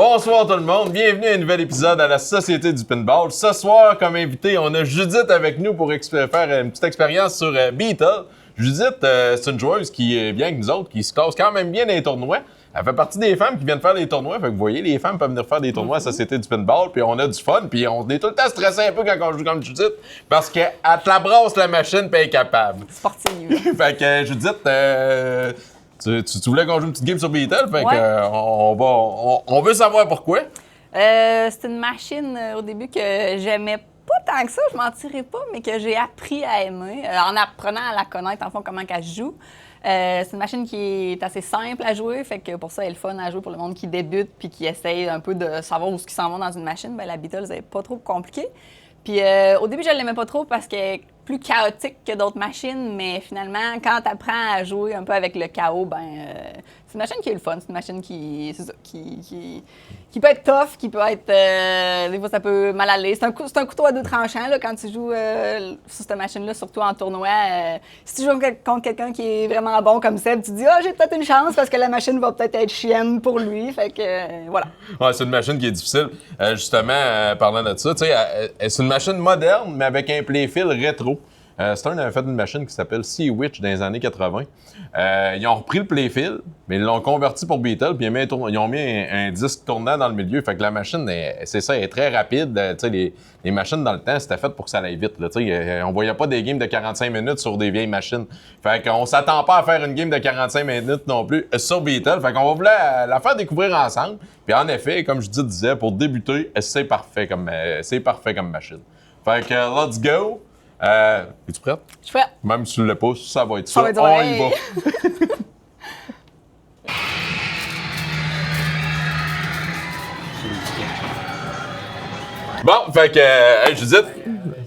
Bonsoir tout le monde, bienvenue à un nouvel épisode à la Société du Pinball. Ce soir, comme invité, on a Judith avec nous pour faire une petite expérience sur Beetle. Judith, c'est une joueuse qui est bien avec nous autres, qui se classe quand même bien dans les tournois. Elle fait partie des femmes qui viennent faire des tournois. Fait que vous voyez, les femmes peuvent venir faire des tournois à la Société du Pinball, puis on a du fun, puis on est tout le temps stressé un peu quand on joue comme Judith, parce qu'elle te la brasse la machine, puis elle est capable. Sportive. Fait que Judith, tu voulais qu'on joue une petite game sur Beetle, fait que on veut savoir pourquoi. C'est une machine au début que j'aimais pas tant que ça, je mentirais pas, mais que j'ai appris à aimer en apprenant à la connaître, en fond, comment elle joue. C'est une machine qui est assez simple à jouer, fait que pour ça, elle est fun à jouer pour le monde qui débute puis qui essaye un peu de savoir où ils s'en vont dans une machine. Ben, la Beetle, c'est pas trop compliqué. Puis au début, je l'aimais pas trop parce qu'elle est plus chaotique que d'autres machines, mais finalement, quand tu apprends à jouer un peu avec le chaos, c'est une machine qui est le fun. C'est une machine qui peut être tough, qui peut être... des fois, ça peut mal aller. C'est un couteau à deux tranchants là, quand tu joues sur cette machine-là, surtout en tournoi. Si tu joues contre quelqu'un qui est vraiment bon comme Seb, tu te dis « Ah, j'ai peut-être une chance parce que la machine va peut-être être chienne pour lui. » Fait que, voilà. Ouais, c'est une machine qui est difficile. Justement, parlant de ça, tu sais, c'est une machine moderne, mais avec un playfield rétro. Stern avait fait une machine qui s'appelle Sea Witch dans les années 80. Ils ont repris le playfield, mais ils l'ont converti pour Beetle, puis ils ont mis un disque tournant dans le milieu. Fait que la machine, c'est ça, elle est très rapide. Tu sais, les machines dans le temps, c'était fait pour que ça aille vite. Là, on voyait pas des games de 45 minutes sur des vieilles machines. Fait qu'on s'attend pas à faire une game de 45 minutes non plus sur Beetle. Fait qu'on va vouloir la faire découvrir ensemble. Puis en effet, comme je disais, pour débuter, c'est parfait comme machine. Fait que let's go! Es-tu prête? Je suis prête. Même si tu l'as pas, ça va être ça. Va être On y va. Bon, fait que, hey, Judith,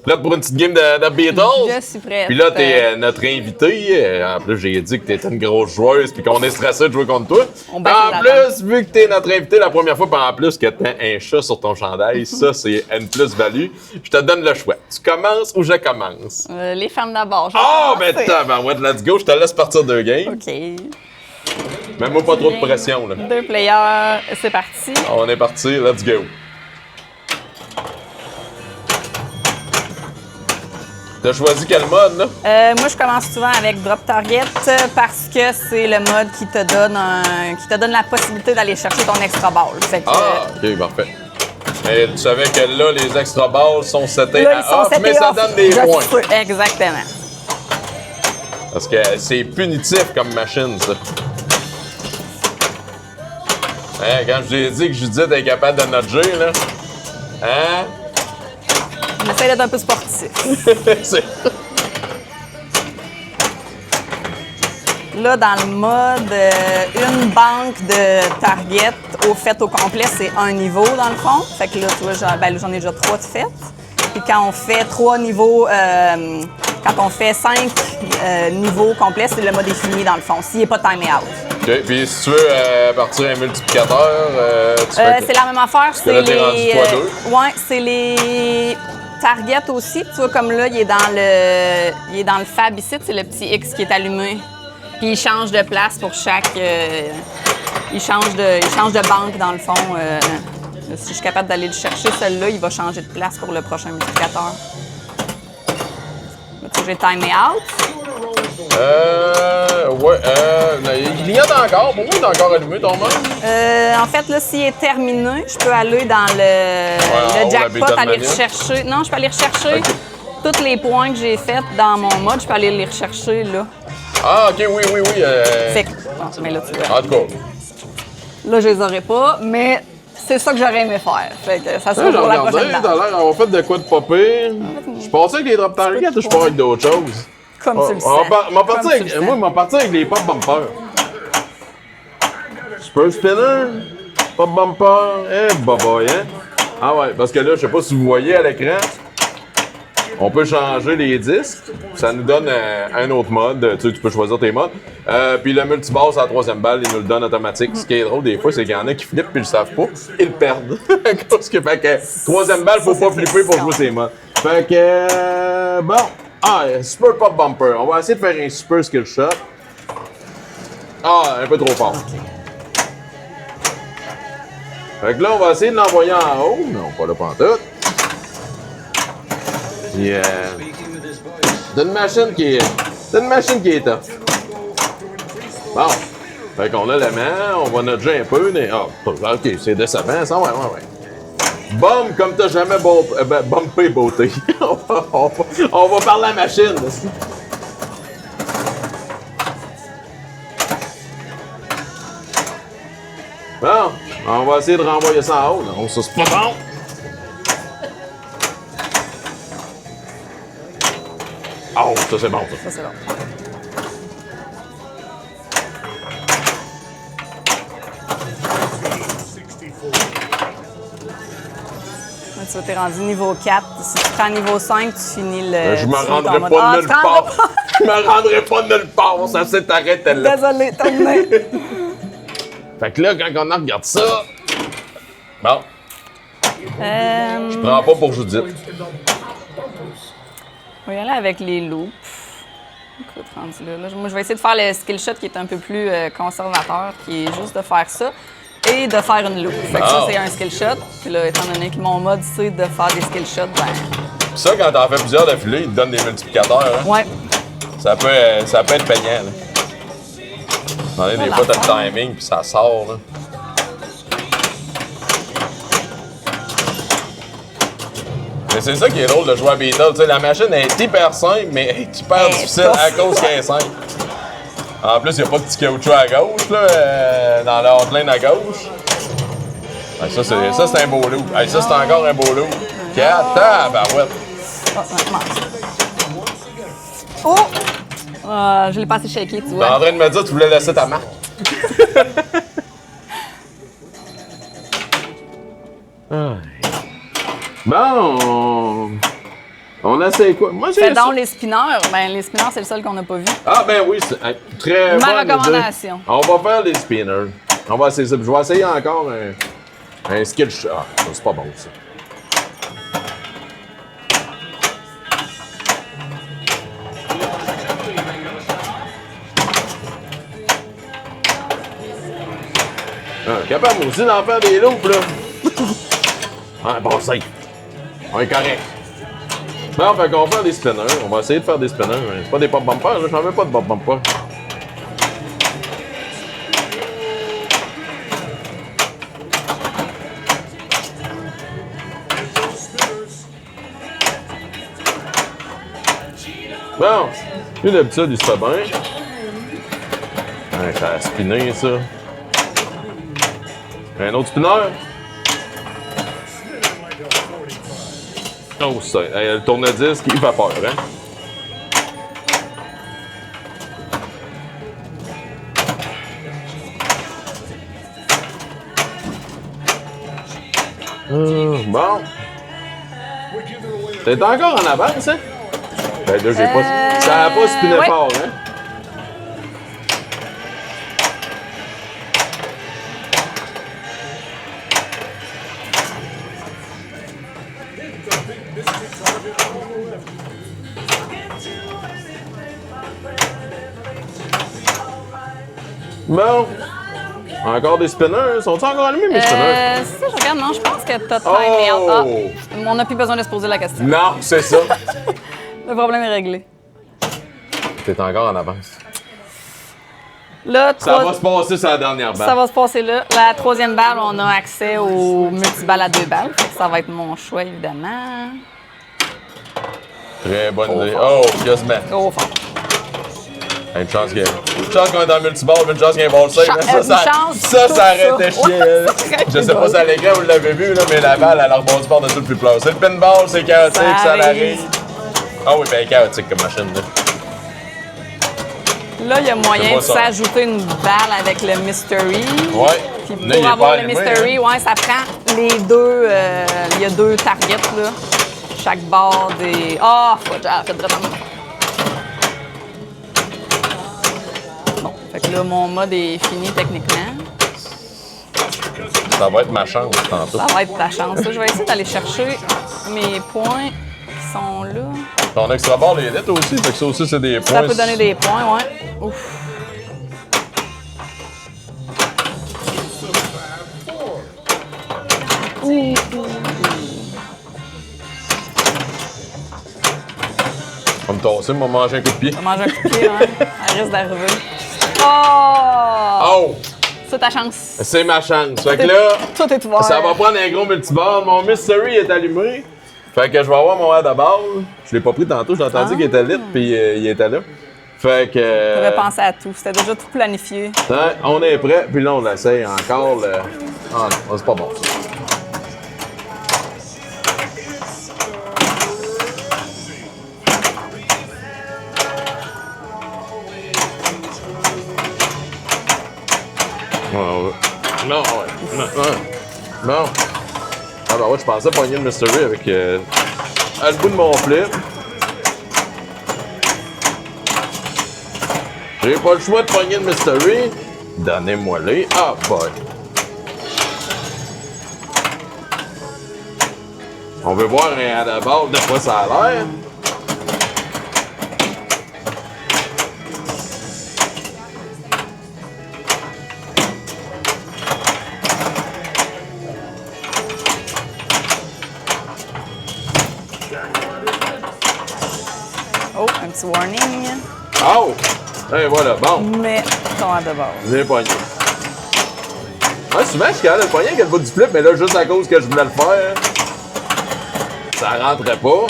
prête pour une petite game de Beatles? Je suis prête. Puis là, t'es notre invitée. En plus, j'ai dit que t'étais une grosse joueuse puis qu'on est stressé de jouer contre toi. En plus, vu que t'es notre invitée la première fois, puis en plus que t'as un chat sur ton chandail, ça, c'est une plus-value. Je te donne le choix. Tu commences ou je commence? Les femmes d'abord. Ben let's go. Je te laisse partir 2 games. OK. Mets-moi pas trop de pression, là. 2 players, c'est parti. On est parti, let's go. T'as choisi quel mode, là? Moi, je commence souvent avec Drop Target parce que c'est le mode qui te donne la possibilité d'aller chercher ton extra ball. Fait que, OK, parfait. Et tu savais que là, les extra balls sont setés là, à off, mais ça donne des points. Exactement. Parce que c'est punitif comme machine, ça. Hein, quand je t'ai dit que Judith est capable de nudger, là, hein? On essaie d'être un peu sportif. Là, dans le mode, une banque de target au complet, c'est un niveau dans le fond. Fait que là, tu vois, j'en ai déjà 3 de fait. Puis quand on fait 3 niveaux, quand on fait 5 niveaux complets, c'est le mode est fini dans le fond, s'il n'est pas timé out. OK. Puis si tu veux partir un multiplicateur, tu fais c'est la même affaire. C'est les... ouais, c'est les targets aussi. Tu vois, comme là, il est dans le fab ici, c'est le petit X qui est allumé. Puis il change de place pour chaque... il change de banque, dans le fond. Si je suis capable d'aller le chercher, celui-là, il va changer de place pour le prochain multiplicateur. Là, tu vois, j'ai timé out. Il y en a encore. Pourquoi il est encore allumé, ton mode? En fait, là, s'il est terminé, je peux aller dans le jackpot, aller rechercher... Non, je peux aller rechercher tous les points que j'ai faits dans mon mode. Je peux aller les rechercher, là. Ah, OK, oui. Fait que... Bon, mais là, tu vois. En tout cas. Là, je les aurais pas, mais c'est ça que j'aurais aimé faire. Fait que ça sera pour la prochaine date. T'as l'air d'avoir fait de quoi de pas pire. Je pensais avec les drop targets, je pars avec d'autres choses. Comme tu le sais. Moi, je m'en parti avec les pop bumpers. Spur spinner, pop bumper, boboy, hein? Ah ouais, parce que là, je sais pas si vous voyez à l'écran, on peut changer les disques. Ça nous donne un autre mode. Tu peux choisir tes modes. Puis le multibass à la 3e balle, il nous le donne automatique. Ce qui est drôle des fois, c'est qu'il y en a qui flippent puis ils le savent pas. Ils le perdent. Parce que, fait que 3e balle, faut pas flipper pour jouer ses modes. Fait que, bon. Super pop bumper. On va essayer de faire un super skill shot. Un peu trop fort. Fait que là, on va essayer de l'envoyer en haut. Non, pas là pantoute. Puis, c'est une machine qui est... C'est une machine qui est top. Bon. Fait qu'on a l'aimant, on va nudger un peu. Mais... Ah, OK, c'est décevant, ça. Ouais. Bombe comme t'as jamais bumpé beauté. on va parler à la machine. Bon, on va essayer de renvoyer ça en haut. Non, ça c'est pas bon. Oh, ça c'est bon, ça. Ça, c'est bon. Là, tu t'es rendu niveau 4. Si tu prends niveau 5, tu finis le... Je me tu finis rendrai ton mode. pas Ah, de tu nulle te part. rendras pas. Je me rendrai pas de nulle part. Ça s'est arrêté là. Désolé, terminé. Fait que là, quand on regarde ça... Bon, je prends pas pour Judith. On va y aller avec les loops. Écoute, rendu là. Moi, je vais essayer de faire le skill shot qui est un peu plus conservateur, qui est juste de faire ça et de faire une loop. Fait que ça, c'est un skill shot. Puis là, étant donné que mon mode, c'est de faire des skill shots, ben... Ça, quand t'en fais plusieurs d'affilée, il te donne des multiplicateurs. Hein? Ouais. Ça peut être payant. Là. Des fois, t'as le timing, puis ça sort. Là. Mais c'est ça qui est drôle de jouer à Beetle. Tu sais, la machine est hyper simple, mais elle est hyper difficile à cause qu'elle est simple. En plus, il n'y a pas de petit caoutchouc à gauche, là, dans la hotline à gauche. Ouais, ça, c'est un beau loup. Ouais, ça, c'est encore un beau loup. Tabarouette. Oh! Je l'ai pas assez shaké, tu T'es en vois. train de me dire que tu voulais laisser ta marque. Bon, on essaie quoi? Moi, j'ai Fais donc les spinners. Ben, les spinners, c'est le seul qu'on n'a pas vu. Ah, ben oui, c'est très Ma bonne recommandation. idée. On va faire les spinners. On va essayer ça. Puis je vais essayer encore un skill shot. Ah, ça, c'est pas bon, ça. Ah, capable aussi d'en faire des loops, là. Ah, bon, safe. On est correct. Bon, fait qu'on va faire des spinners. On va essayer de faire des spinners. C'est pas des pop bumpers, là. J'en veux pas de pop bumpers. Bon, lui d'habitude, il se fait bien. Ouais, ça a spinné, ça. Un autre spinner? Oh, ça. Hey, le tourne-disque, il fait peur, hein? Bon. T'es encore en avance, hein? Ben là, j'ai pas... Ça a pas spiné ouais. fort, hein? Bon. Encore des spinners. Sont-ils encore allumés, mes spinners? Ça, je regarde. Non, je pense que t'as time out. Ah, on n'a plus besoin de se poser la question. Non, c'est ça. Le problème est réglé. T'es encore en avance. Là, Ça va se passer sur la dernière balle. Ça va se passer là. La troisième balle, on a accès au multiballe à 2 balles. Fait que ça va être mon choix, évidemment. Très bonne idée. Oh, quasiment. Trop fort. Une chance qu'on est dans le multiball, une chance qu'il y ait un ball safe. Ça aurait été chiant. Je sais pas si à l'écran vous l'avez vu, là, mais la balle, elle a rebondi par-dessus le plus plat. C'est le pinball, c'est chaotique, ça arrive. Ah oui, ben chaotique comme machine. Là, il y a moyen de s'ajouter une balle avec le mystery. Ouais. Puis pour avoir le mystery, ouais, ça prend les deux. Il y a 2 targets, là. Chaque barre des. Ah, faut déjà fait vraiment. Bon, fait que là, mon mode est fini techniquement. Ça va être ma chance, tantôt. Ça va être ta chance. Là, je vais essayer d'aller chercher mes points qui sont là. Ton extra ball est lit aussi, fait que ça aussi, c'est des points. Ça peut donner des points, ouais. Ouf. me tasser, me manger un coup de pied. On va manger un coup de pied, hein. Elle risque d'arriver. Oh! Oh! C'est ta chance. C'est ma chance. Fait que là, Tout est ouvert. ça va prendre un gros multibord. Mon Mystery est allumé. Fait que je vais avoir mon air de base. Je l'ai pas pris tantôt, j'ai entendu qu'il était lit, puis il était là. Fait que. On pourrait penser à tout. C'était déjà tout planifié. Hein, on est prêt, puis là, on l'essaye encore. Ah non, c'est pas bon. Non, ouais. Non. Ah bah ouais, je pensais pogner le Mystery avec à le bout de mon flip. J'ai pas le choix de pogner le Mystery. Donnez-moi-les. Ah boy. On veut voir un d'abord de quoi ça a l'air. Oh, un petit warning. Oh! Et voilà, bon. Mais ton à de base. J'ai pogné. Ouais, souvent, je suis capable de le pogner avec le bout du flip, mais là, juste à cause que je voulais le faire, ça rentrait pas.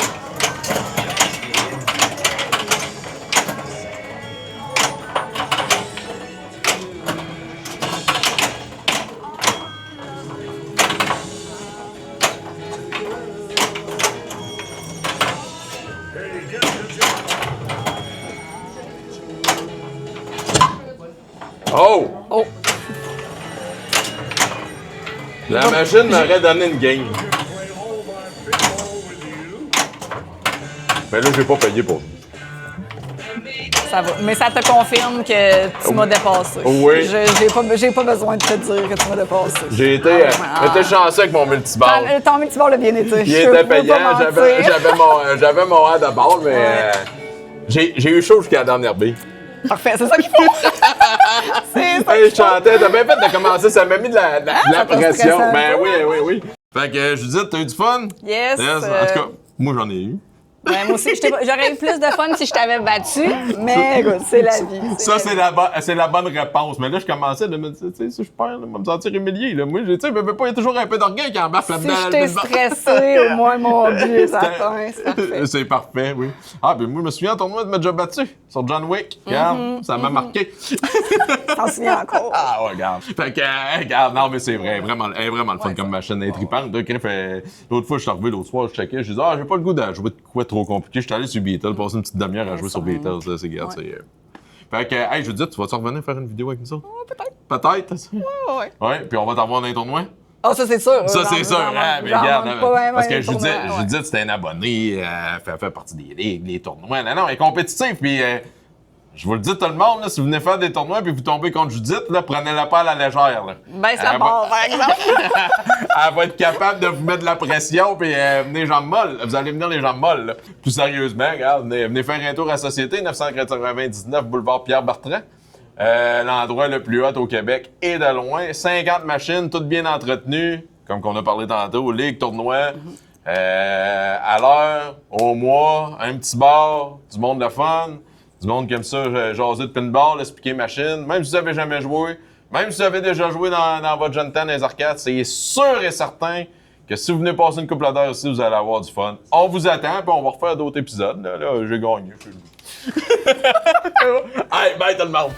Oh! Oh! La machine m'aurait donné une game. Mais là, j'ai pas payé pour. Ça va. Mais ça te confirme que tu m'as dépassé. Oui. J'ai pas besoin de te dire que tu m'as dépassé. J'ai été chanceux avec mon multiball. Ton multiball a bien été. Il était payant, j'avais mon air de balle, mais j'ai eu chaud jusqu'à la dernière bille. Parfait, c'est ça qu'il faut. C'est ça. Hey, je chantais, t'as bien fait de commencer, ça m'a mis de la pression. stressant. Ben oui. Fait que Judith, t'as eu du fun? Yes. En tout cas, moi j'en ai eu. Ouais, moi aussi, j'aurais eu plus de fun si je t'avais battu, mais écoute, c'est la vie. Ça, c'est la bonne réponse. Mais là, je commençais de me dire, tu sais, si je perds, là, je vais me sentir humilié. Là. Moi, tu sais, mais pas, il y a toujours un peu d'orgueil qui embarque là-dedans. Si je t'ai stressé, au moins mon but est atteint. C'est parfait. C'est parfait, oui. Ah, ben moi, je me souviens en tournoi de m'être déjà battu sur John Wick. Regarde, ça m'a marqué. T'en souviens encore? Ah, ouais, regarde. Fait que, regarde, non, mais c'est vrai, elle est vraiment le fun comme machine, elle est tripante. L'autre fois, je suis arrivé l'autre soir, je checkais, je disais, j'ai pas le goût de jouer de quoi trop compliqué. Je suis allé sur Beatles, passer une petite demi-heure à jouer sur Beatles, là, c'est garde, c'est. Fait que, hey, je veux dire, tu vas-tu revenir faire une vidéo avec nous autres? Oh, peut-être. Peut-être? Ouais. Ouais, puis on va t'avoir dans les tournois? Ah, ça, c'est sûr. Ça, c'est sûr, hein, mais regarde, parce que je disais, disais, c'était un abonné, fait partie des ligues, des tournois. Non, elle est compétitive, puis je vous le dis tout le monde, là, si vous venez faire des tournois puis vous tombez contre Judith, là, prenez-la pas à la légère. Là. Baisse la barre, par exemple. Elle va être capable de vous mettre de la pression puis venez jambes molles. Vous allez venir les jambes molles. Là. Plus sérieusement, regarde, venez faire un tour à Société, 999 boulevard Pierre-Bertrand. L'endroit le plus hot au Québec et de loin. 50 machines, toutes bien entretenues, comme qu'on a parlé tantôt, ligue, tournoi. À l'heure, au mois, un petit bar, du monde de fun. Du monde qui aime ça, jaser de pinball, expliquer machine. Même si vous n'avez jamais joué, même si vous avez déjà joué dans votre jeune temps dans les arcades, c'est sûr et certain que si vous venez passer une couple d'heures ici, vous allez avoir du fun. On vous attend, puis on va refaire d'autres épisodes. Là j'ai gagné. Hey, bye tout le monde!